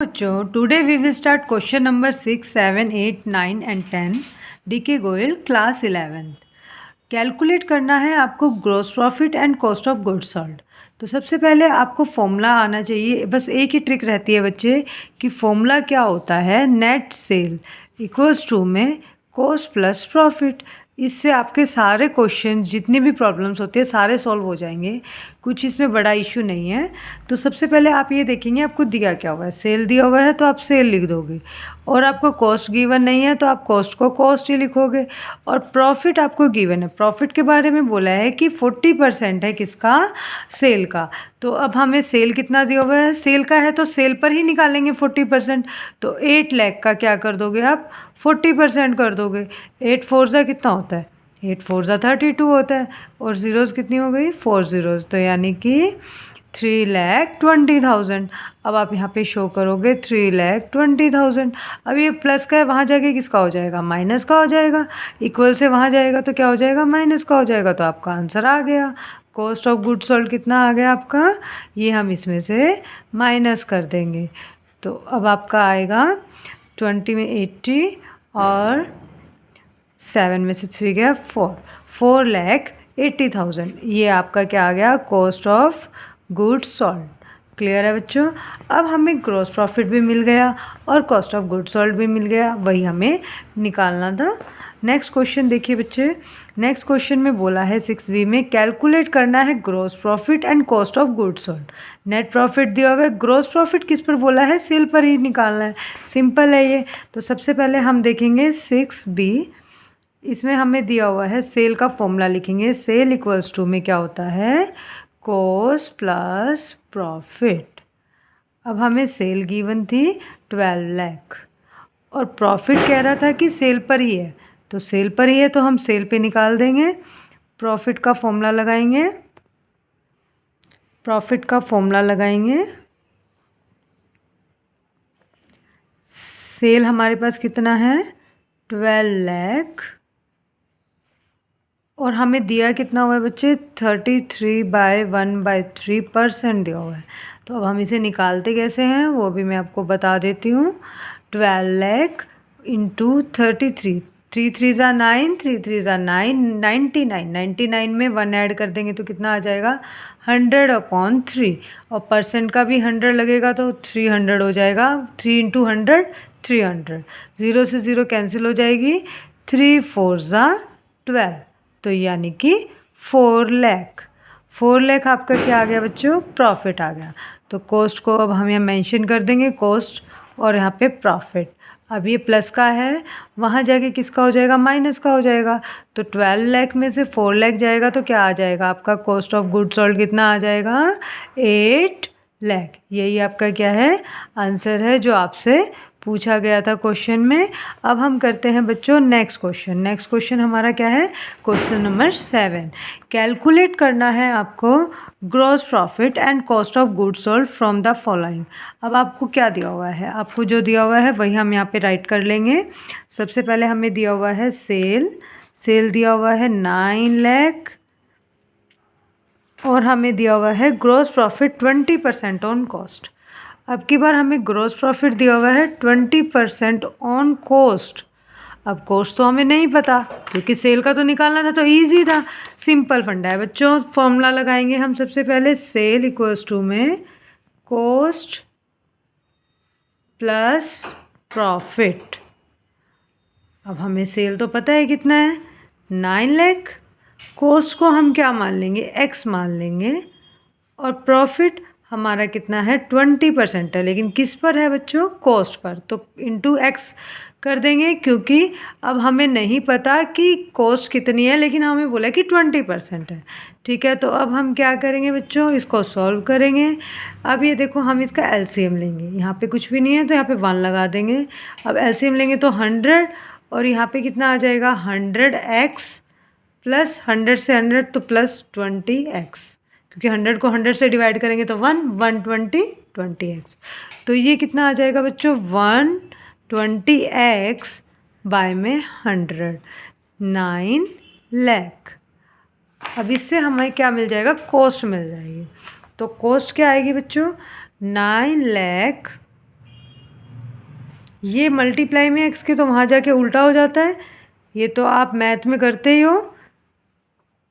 बच्चों today we will start question number 6, 7, 8, 9 and 10 DK Goyal class 11th। Calculate करना है आपको gross profit and cost of goods sold. तो सबसे पहले आपको फॉर्मूला आना चाहिए। बस एक ही ट्रिक रहती है बच्चे कि फॉर्मूला क्या होता है, नेट सेल इक्वल्स टू में कॉस्ट प्लस प्रॉफिट। इससे आपके सारे क्वेश्चन जितनी भी प्रॉब्लम्स होती है सारे सॉल्व हो जाएंगे, कुछ इसमें बड़ा इशू नहीं है। तो सबसे पहले आप ये देखेंगे आपको दिया क्या हुआ है, सेल दिया हुआ है तो आप सेल लिख दोगे, और आपको कॉस्ट गिवन नहीं है तो आप कॉस्ट को कॉस्ट ही लिखोगे, और प्रॉफिट आपको गिवन है। प्रॉफिट के बारे में बोला है कि 40% है किसका, सेल का। तो अब हमें सेल कितना दिया हुआ है, सेल का है तो सेल पर ही निकालेंगे 40%। तो 8 लाख का क्या कर दोगे आप, 40% कर दोगे। 8 4 ज़ा कितना होता है, 8 4 ज़ा 32 होता है, और ज़ीरोज़ कितनी हो गई, 4 ज़ीरोज़, तो यानी कि 3,20,000। अब आप यहाँ पे शो करोगे 3,20,000। अब ये प्लस का है, वहाँ जाके किसका हो जाएगा, माइनस का हो जाएगा। इक्वल से वहाँ जाएगा तो क्या हो जाएगा, माइनस का हो जाएगा। तो आपका आंसर आ गया। कॉस्ट ऑफ गुड्स सोल्ड कितना आ गया आपका, ये हम इसमें से माइनस कर देंगे। तो अब आपका आएगा 20 में 80 और 7 में से 3 गया 4,80,000। ये आपका क्या आ गया, cost of goods sold. Clear है बच्चों। अब हमें ग्रॉस प्रॉफिट भी मिल गया और कॉस्ट ऑफ गुड्स सोल्ड भी मिल गया, वही हमें निकालना था। नेक्स्ट क्वेश्चन देखिए बच्चे। नेक्स्ट क्वेश्चन में बोला है 6b में कैलकुलेट करना है gross profit and cost of goods sold. Net profit दिया हुआ है, ग्रॉस प्रॉफिट किस पर बोला है, सेल पर ही निकालना है। सिंपल है ये। तो सबसे पहले हम देखेंगे 6b, इसमें हमें दिया हुआ है सेल का फॉर्मूला लिखेंगे। सेल इक्वल्स टू में क्या होता है, कॉस्ट प्लस प्रॉफिट। अब हमें सेल गिवन थी 12 लाख और प्रॉफिट कह रहा था कि सेल पर ही है, तो सेल पर ही है तो हम सेल पे निकाल देंगे। प्रॉफिट का फॉर्मूला लगाएंगे, प्रॉफिट का फॉर्मूला लगाएंगे। सेल हमारे पास कितना है, 12 लाख, और हमें दिया कितना हुआ है बच्चे, 33/1/3% दिया हुआ है। तो अब हम इसे निकालते कैसे हैं वो भी मैं आपको बता देती हूँ। 12 लाख इंटू 33, 3 3 ज़ा 9, 3 3 ज़ा 9, 99, 99 में 1 ऐड कर देंगे तो कितना आ जाएगा, 100/3। और परसेंट का भी 100 लगेगा तो 300 हो जाएगा। 3 इंटू 100 300, 0 से 0 कैंसिल हो जाएगी। 3 4 ज़ा 12, तो यानी कि 4 लाख। 4 लाख आपका क्या आ गया बच्चों, प्रॉफिट आ गया। तो कॉस्ट को अब हम यहाँ मेंशन कर देंगे, कॉस्ट और यहाँ पे प्रॉफिट। अब ये प्लस का है, वहाँ जाके किसका हो जाएगा, माइनस का हो जाएगा। तो 12 लाख में से 4 लाख जाएगा तो क्या आ जाएगा आपका, कॉस्ट ऑफ गुड्स सोल्ड कितना आ जाएगा, 8 लाख। यही आपका क्या है, आंसर है जो आपसे पूछा गया था क्वेश्चन में। अब हम करते हैं बच्चों नेक्स्ट क्वेश्चन। नेक्स्ट क्वेश्चन हमारा क्या है, क्वेश्चन नंबर 7। कैलकुलेट करना है आपको gross profit and cost of goods sold from the following. अब आपको क्या दिया हुआ है, आपको जो दिया हुआ है वही हम यहाँ पे राइट कर लेंगे। सबसे पहले हमें दिया हुआ है सेल, सेल दिया हुआ है 9 लाख, और हमें दिया हुआ है ग्रॉस प्रॉफिट 20% ऑन कॉस्ट। अब की बार हमें ग्रॉस प्रॉफिट दिया हुआ है 20% ऑन कॉस्ट। अब कॉस्ट तो हमें नहीं पता क्योंकि सेल का तो निकालना था, तो इजी था, सिंपल फंडा है बच्चों। फॉर्मूला लगाएंगे हम सबसे पहले, सेल इक्वल्स टू में कॉस्ट प्लस प्रॉफिट। अब हमें सेल तो पता है कितना है, 9 लाख। कॉस्ट को हम क्या मान लेंगे, एक्स मान लेंगे, और प्रॉफिट हमारा कितना है, 20% है, लेकिन किस पर है बच्चों, कॉस्ट पर, तो इंटू एक्स कर देंगे। क्योंकि अब हमें नहीं पता कि कॉस्ट कितनी है, लेकिन हमें बोला कि 20% है। ठीक है, तो अब हम क्या करेंगे बच्चों, इसको सॉल्व करेंगे। अब ये देखो हम इसका एलसीएम लेंगे, यहाँ पे कुछ भी नहीं है तो यहाँ पे 1 लगा देंगे। अब एलसीएम लेंगे तो 100, और यहाँ पे कितना आ जाएगा, 100x प्लस 100 से 100 तो प्लस 20x, क्योंकि 100 को 100 से डिवाइड करेंगे तो 120 20x। तो ये कितना आ जाएगा बच्चों, 120x बाय में 100, 9 लाख। अब इससे हमें क्या मिल जाएगा, कॉस्ट मिल जाएगी। तो कॉस्ट क्या आएगी बच्चों, 9 लाख ये मल्टीप्लाई में x के तो वहाँ जाके उल्टा हो जाता है, ये तो आप मैथ में करते ही हो।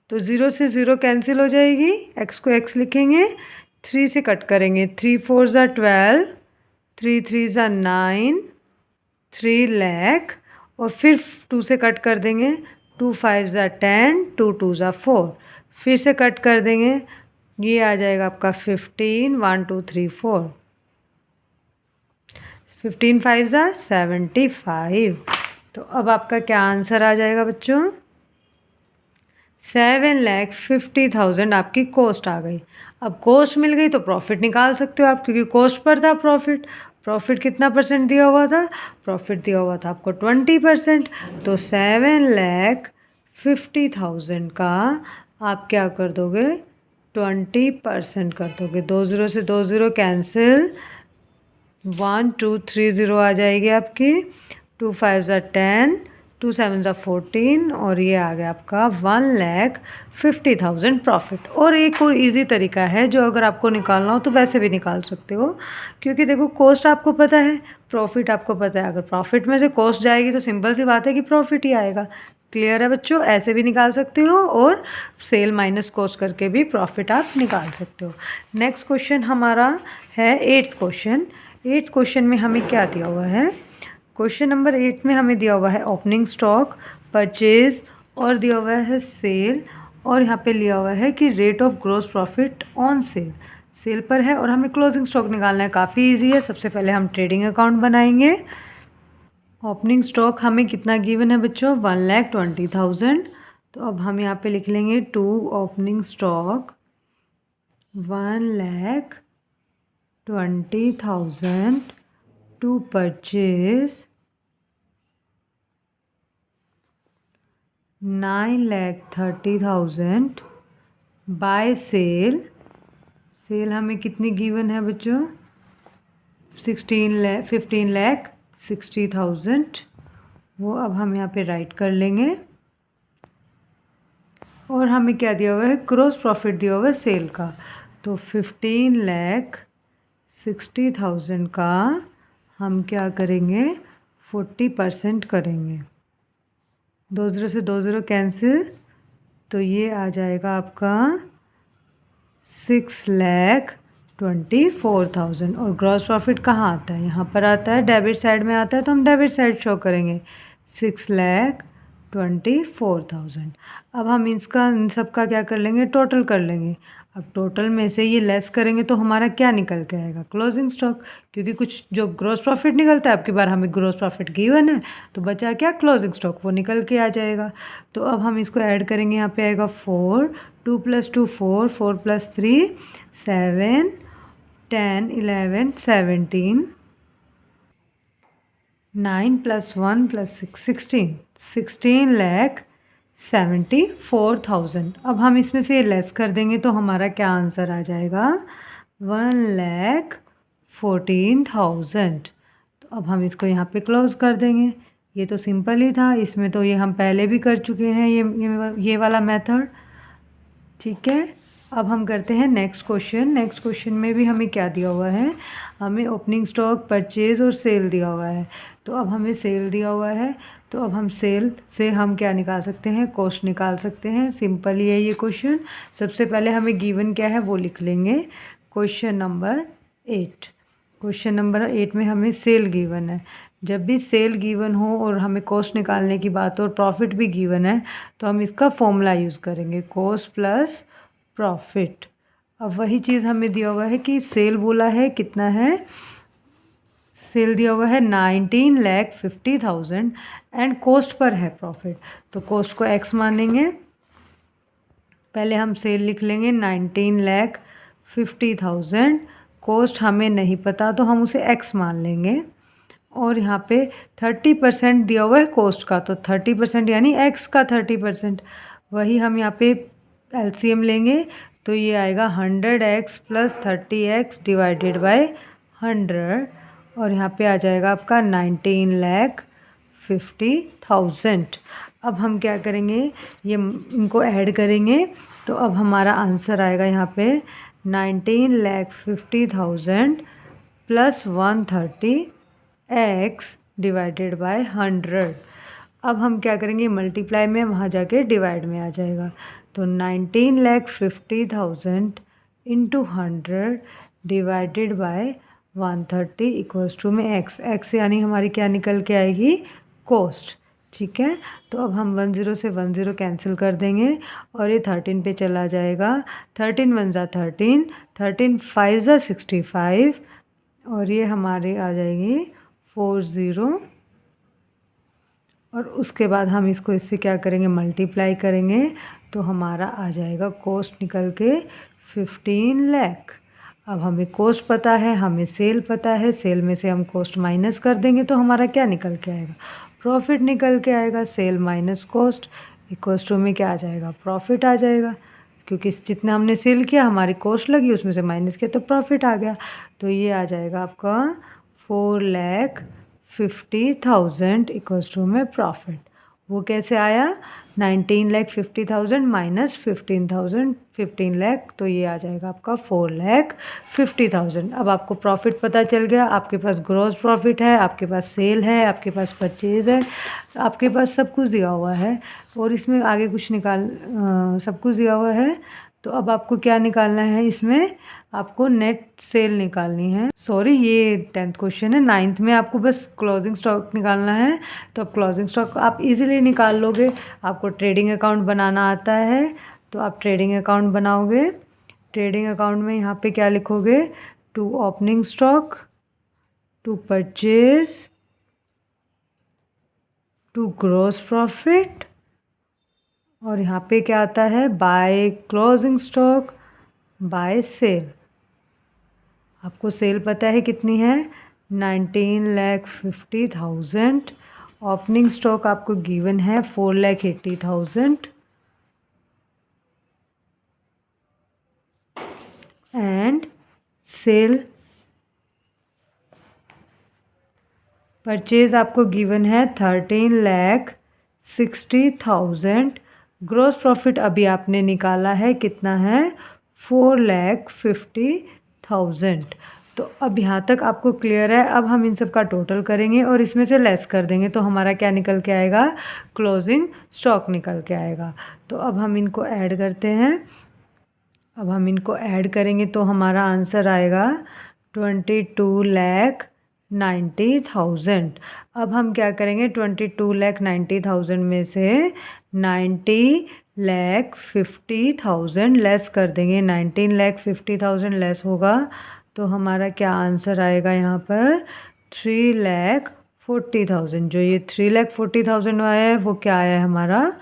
तो 0 से 0 कैंसिल हो जाएगी, x को x लिखेंगे, 3 से कट करेंगे, 3 4 ज़ा 12, 3 3 ज़ा 9, 3 लाख, और फिर 2 से कट कर देंगे, 2 5 ज़ा 10, 2 2 ज़ा 4, फिर से कट कर देंगे, ये आ जाएगा आपका 15, 1 2 3 4, 15 5 ज़ा 75। तो अब आपका क्या आंसर आ जाएगा बच्चों? 7,50,000 आपकी कॉस्ट आ गई। अब कॉस्ट मिल गई तो प्रॉफिट निकाल सकते हो आप, क्योंकि कॉस्ट पर था प्रॉफिट। प्रॉफिट कितना परसेंट दिया हुआ था? प्रॉफिट दिया हुआ था आपको 20%। तो 7,50,000 का आप क्या कर दोगे? 20% कर दोगे। 2 0 से 2 0 कैंसिल, 1 2 3 0 आ जाएगी आपकी, 2 5 ज़ा 10, 2 7 ज़ा 14, और ये आ गया आपका 1,50,000 प्रॉफिट। और एक और इजी तरीका है जो अगर आपको निकालना हो तो वैसे भी निकाल सकते हो, क्योंकि देखो कॉस्ट आपको पता है, प्रॉफिट आपको पता है। अगर प्रॉफिट में से कॉस्ट जाएगी तो सिंपल सी बात है कि प्रॉफिट ही आएगा। क्लियर है बच्चों? ऐसे भी निकाल सकते हो और सेल माइनस कॉस्ट करके भी प्रॉफिट आप निकाल सकते हो। नेक्स्ट क्वेश्चन हमारा है 8th क्वेश्चन। 8th क्वेश्चन में हमें क्या दिया हुआ है? क्वेश्चन नंबर 8 में हमें दिया हुआ है ओपनिंग स्टॉक, परचेज, और दिया हुआ है सेल, और यहाँ पे लिया हुआ है कि rate of gross profit on sale. Sale पर है और हमें क्लोजिंग स्टॉक निकालना है। काफ़ी इजी है। सबसे पहले हम ट्रेडिंग अकाउंट बनाएंगे। ओपनिंग स्टॉक हमें कितना गिवन है बच्चों? 1,20,000। तो अब हम यहाँ पे लिख लेंगे to opening stock 1,20,000 to purchase 9,30,000 by sale. Sale हमें कितनी गिवन है बच्चों? 15,60,000। वो अब हम यहाँ पे राइट कर लेंगे। और हमें क्या दिया हुआ है? ग्रॉस प्रॉफिट दिया हुआ है सेल का। तो 15,60,000 का हम क्या करेंगे? 40% करेंगे। 2 0 से 2 0 कैंसिल, तो ये आ जाएगा आपका 6,24,000। और ग्रॉस प्रॉफिट कहाँ आता है? यहाँ पर आता है, डेबिट साइड में आता है, तो हम डेबिट साइड शो करेंगे 6,24,000। अब हम इन सब का क्या कर लेंगे? टोटल कर लेंगे। अब टोटल में से ये लेस करेंगे तो हमारा क्या निकल के आएगा? क्लोजिंग स्टॉक, क्योंकि कुछ जो ग्रॉस प्रॉफिट निकलता है, आपकी बार हमें ग्रॉस प्रॉफिट गिवन है, तो बचा क्या? क्लोजिंग स्टॉक, वो निकल के आ जाएगा। तो अब हम इसको ऐड करेंगे, यहाँ पे आएगा 4, 2 + 2 4, 4 + 3 7, 10 11 17, 9 + 1 + 6 16, 16,74,000। अब हम इसमें से लेस कर देंगे तो हमारा क्या आंसर आ जाएगा? 1,14,000। तो अब हम इसको यहाँ पे क्लोज कर देंगे। ये तो सिंपल ही था, इसमें तो ये हम पहले भी कर चुके हैं ये वाला मेथड। ठीक है, अब हम करते हैं नेक्स्ट क्वेश्चन। नेक्स्ट क्वेश्चन में भी हमें क्या दिया हुआ है? हमें ओपनिंग स्टॉक, परचेज और सेल दिया हुआ है। तो अब हमें सेल दिया हुआ है, तो अब हम सेल से हम क्या निकाल सकते हैं? कॉस्ट निकाल सकते हैं। सिंपल ही है ये क्वेश्चन। सबसे पहले हमें गिवन क्या है वो लिख लेंगे। Question number 8। क्वेश्चन नंबर 8 में हमें सेल गिवन है। जब भी सेल गिवन हो और हमें कॉस्ट निकालने की बात हो और प्रॉफिट भी गिवन है, तो हम इसका फॉर्मूला यूज़ करेंगे, कॉस्ट प्लस प्रॉफिट। अब वही चीज़ हमें दिया हुआ है कि सेल बोला है कितना है? सेल दिया हुआ है 19,50,000 एंड कॉस्ट पर है प्रॉफिट, तो कॉस्ट को x मानेंगे। पहले हम सेल लिख लेंगे 19,50,000, कॉस्ट हमें नहीं पता तो हम उसे x मान लेंगे। और यहाँ पे 30% दिया हुआ है कॉस्ट का, तो 30% यानी x का 30%। वही हम यहाँ पे LCM लेंगे तो ये आएगा 100x + 30x डिवाइडेड बाय 100, और यहाँ पे आ जाएगा आपका 19,50,000। अब हम क्या करेंगे? ये इनको ऐड करेंगे, तो अब हमारा आंसर आएगा यहाँ पे 19,50,000 + 130 x डिवाइडेड बाय 100। अब हम क्या करेंगे, मल्टीप्लाई में वहाँ जाके डिवाइड में आ जाएगा। तो 19,50,000 into 100 divided by 130 equals to में x यानी हमारी क्या निकल के आएगी, कॉस्ट। ठीक है, तो अब हम 10 से 10 कैंसिल कर देंगे और ये 13 पे चला जाएगा। 13 1 ज़ा 13, 13 5 ज़ा 65 और ये हमारे आ जाएगी 40। और उसके बाद हम इसको इससे क्या करेंगे, मल्टीप्लाई करेंगे तो हमारा आ जाएगा कॉस्ट निकल के 15 लाख। अब हमें कॉस्ट पता है, हमें सेल पता है, सेल में से हम कॉस्ट माइनस कर देंगे तो हमारा क्या निकल के आएगा, प्रॉफिट निकल के आएगा। Sale minus cost equals to में क्या आ जाएगा, प्रॉफिट आ जाएगा। क्योंकि जितना हमने सेल किया हमारी कॉस्ट लगी, उसमें से माइनस किया तो प्रॉफिट आ गया। तो ये आ जाएगा आपका 4,50,000 इक्वल्स टू में प्रॉफिट। वो कैसे आया, 19,50,000 माइनस 15 लाख, तो ये आ जाएगा आपका 4,50,000। अब आपको प्रॉफिट पता चल गया, आपके पास ग्रॉस प्रॉफिट है, आपके पास सेल है, आपके पास परचेज है, आपके पास सब कुछ दिया हुआ है और इसमें आगे कुछ सब कुछ दिया हुआ है। तो अब आपको क्या निकालना है, इसमें आपको नेट सेल निकालनी है। सॉरी, ये 10th क्वेश्चन है। 9th में आपको बस क्लोजिंग स्टॉक निकालना है। तो अब क्लोजिंग स्टॉक आप इजीली निकाल लोगे। आपको ट्रेडिंग अकाउंट बनाना आता है तो आप ट्रेडिंग अकाउंट बनाओगे। ट्रेडिंग अकाउंट में यहाँ पे क्या लिखोगे, to opening stock, to purchase, to gross profit और यहाँ पे क्या आता है, by closing stock, by sale. आपको सेल पता है कितनी है, 19,50,000। ओपनिंग स्टॉक आपको गिवन है 4,80,000 एंड सेल परचेज आपको गिवन है 13,60,000। ग्रॉस प्रॉफिट अभी आपने निकाला है, कितना है, 4,50,000। तो अब यहाँ तक आपको क्लियर है। अब हम इन सब का टोटल करेंगे और इसमें से लेस कर देंगे तो हमारा क्या निकल के आएगा, क्लोजिंग स्टॉक निकल के आएगा। तो अब हम इनको ऐड करते हैं। अब हम इनको ऐड करेंगे तो हमारा आंसर आएगा 22,90,000। अब हम क्या करेंगे, 22,90,000 में से 19,50,000 लेस कर देंगे। 19,50,000 लेस होगा तो हमारा क्या आंसर आएगा यहाँ पर, 3,40,000। जो ये 3,40,000 आया है वो क्या आया है, हमारा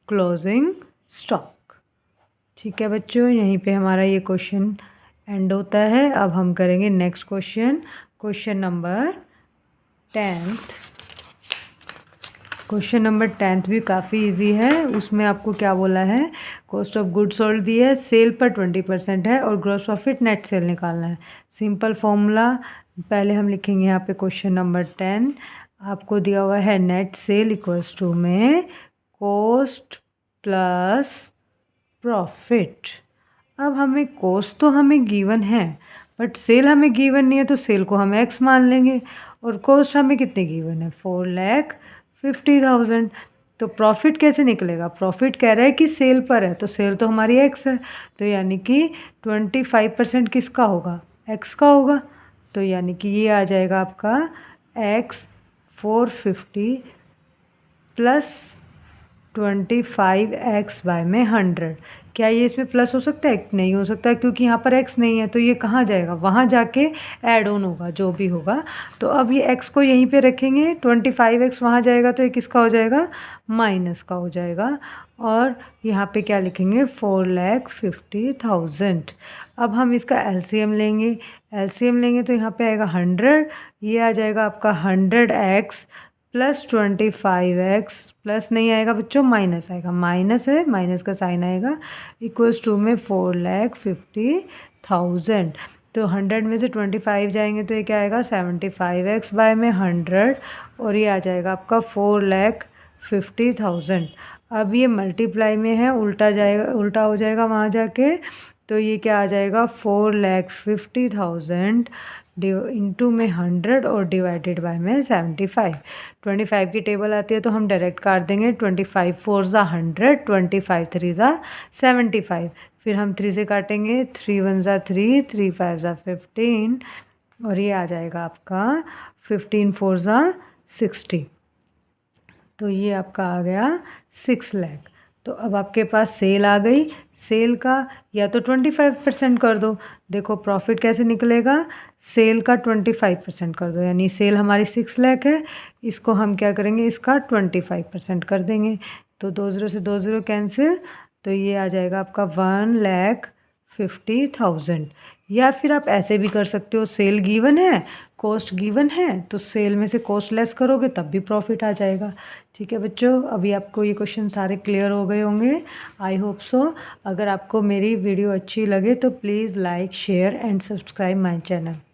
क्लोजिंग स्टॉक। ठीक है बच्चों, यहीं पे हमारा ये क्वेश्चन एंड होता है। अब हम करेंगे next question, question number 10th। Question number 10th भी काफ़ी इजी है। उसमें आपको क्या बोला है, कॉस्ट ऑफ गुड्स सोल्ड दी है, सेल पर 20% है और ग्रॉस प्रॉफिट नेट सेल निकालना है। सिंपल फॉर्मूला पहले हम लिखेंगे यहाँ पे। क्वेश्चन नंबर 10 आपको दिया हुआ है, नेट सेल इक्वल्स टू में कॉस्ट प्लस प्रॉफिट। अब हमें कॉस्ट तो हमें गिवन है बट सेल हमें गिवन नहीं है, तो सेल को हम एक्स मान लेंगे और कॉस्ट हमें कितने गिवन है, 4,50,000। तो प्रॉफिट कैसे निकलेगा, प्रॉफिट कह रहा है कि सेल पर है तो सेल तो हमारी एक्स है, तो यानी कि 25% किसका होगा, एक्स का होगा। तो यानी कि ये आ जाएगा आपका एक्स 450 प्लस 25x बाय में 100। क्या ये इसमें प्लस हो सकता है, नहीं हो सकता क्योंकि यहाँ पर x नहीं है। तो ये कहाँ जाएगा, वहाँ जाके ऐड ऑन होगा जो भी होगा। तो अब ये x को यहीं पे रखेंगे, 25x वहाँ जाएगा तो ये किसका हो जाएगा, माइनस का हो जाएगा। और यहाँ पे क्या लिखेंगे, 4,50,000। अब हम इसका एलसीएम लेंगे। एलसीएम लेंगे तो यहाँ पे आएगा 100, ये आ जाएगा आपका 100x प्लस 25x, प्लस नहीं आएगा बच्चों, माइनस आएगा, माइनस है, माइनस का साइन आएगा, इक्वल्स टू में 4,50,000। तो 100 में से 25 जाएंगे तो ये क्या आएगा, 75x बाय में 100 और ये आ जाएगा आपका 4,50,000। अब ये मल्टीप्लाई में है, उल्टा जाएगा, उल्टा हो जाएगा वहाँ जाके। तो ये क्या आ जाएगा, 4,50,000 इंटू में 100 और डिवाइडेड बाय में 75। 25 की टेबल आती है तो हम डायरेक्ट काट देंगे। 25 4 ज़ा 100, 25 3 ज़ा 75। फिर हम 3 से काटेंगे, 3 1 ज़ा 3, 3 5 ज़ा 15 और ये आ जाएगा आपका 15 4 ज़ा 60। तो ये आपका आ गया 6 लाख। तो अब आपके पास सेल आ गई। सेल का या तो 25% कर दो। देखो प्रॉफिट कैसे निकलेगा, सेल का 25% कर दो, यानी सेल हमारी 6 लाख है, इसको हम क्या करेंगे, इसका 25% कर देंगे। तो 2 ज़ीरो से 2 ज़ीरो कैंसिल, तो ये आ जाएगा आपका 1,50,000। या फिर आप ऐसे भी कर सकते हो, सेल गिवन है, कॉस्ट गिवन है, तो सेल में से कॉस्ट लेस करोगे तब भी प्रॉफिट आ जाएगा। ठीक है बच्चों, अभी आपको ये क्वेश्चन सारे क्लियर हो गए होंगे, आई होप सो। अगर आपको मेरी वीडियो अच्छी लगे तो please like share and subscribe my channel.